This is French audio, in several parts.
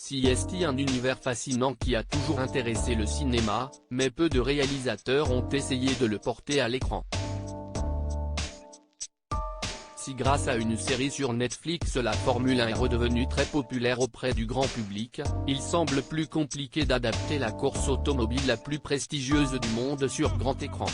CST, un univers fascinant qui a toujours intéressé le cinéma, mais peu de réalisateurs ont essayé de le porter à l'écran. Si grâce à une série sur Netflix la Formule 1 est redevenue très populaire auprès du grand public, il semble plus compliqué d'adapter la course automobile la plus prestigieuse du monde sur grand écran.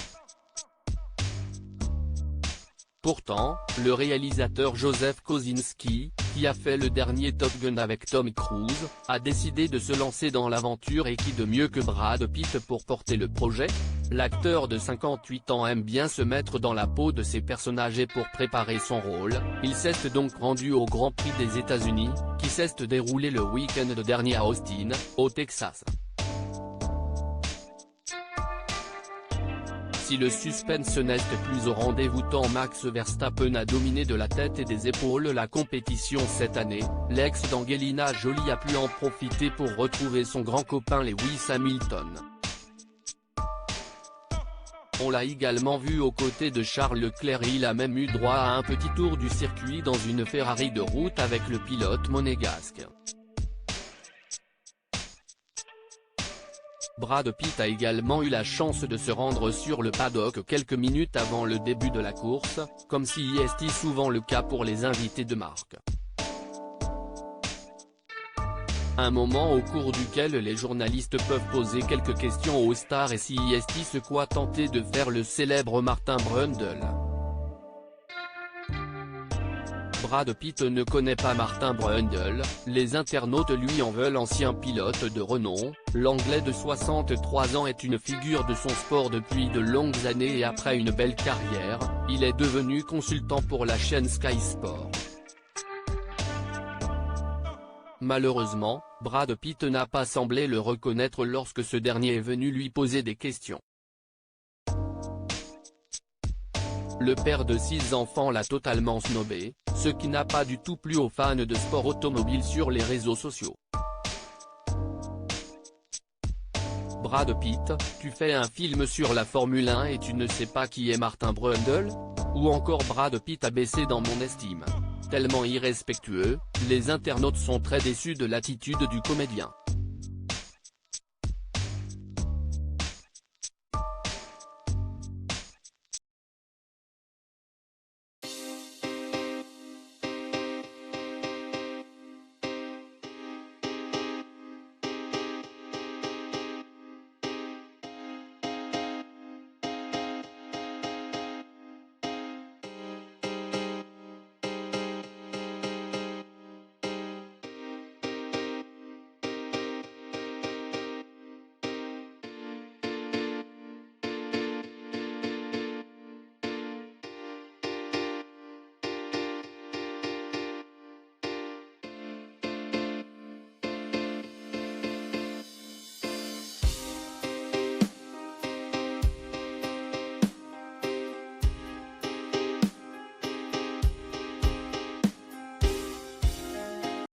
Pourtant, le réalisateur Joseph Kosinski, qui a fait le dernier Top Gun avec Tom Cruise, a décidé de se lancer dans l'aventure, et qui de mieux que Brad Pitt pour porter le projet? L'acteur de 58 ans aime bien se mettre dans la peau de ses personnages, et pour préparer son rôle, il s'est donc rendu au Grand Prix des États-Unis, qui s'est déroulé le week-end dernier à Austin, au Texas. Si le suspense n'est plus au rendez-vous tant Max Verstappen a dominé de la tête et des épaules la compétition cette année, l'ex d'Angelina Jolie a pu en profiter pour retrouver son grand copain Lewis Hamilton. On l'a également vu aux côtés de Charles Leclerc, et il a même eu droit à un petit tour du circuit dans une Ferrari de route avec le pilote monégasque. Brad Pitt a également eu la chance de se rendre sur le paddock quelques minutes avant le début de la course, comme c'est souvent le cas pour les invités de marque. Un moment au cours duquel les journalistes peuvent poser quelques questions aux stars, et ce qu'a tenté de faire le célèbre Martin Brundle. Brad Pitt ne connaît pas Martin Brundle, les internautes lui en veulent. Ancien pilote de renom, l'Anglais de 63 ans est une figure de son sport depuis de longues années, et après une belle carrière, il est devenu consultant pour la chaîne Sky Sport. Malheureusement, Brad Pitt n'a pas semblé le reconnaître lorsque ce dernier est venu lui poser des questions. Le père de 6 enfants l'a totalement snobé, ce qui n'a pas du tout plu aux fans de sport automobile sur les réseaux sociaux. Brad Pitt, tu fais un film sur la Formule 1 et tu ne sais pas qui est Martin Brundle? Ou encore Brad Pitt a baissé dans mon estime. Tellement irrespectueux, les internautes sont très déçus de l'attitude du comédien.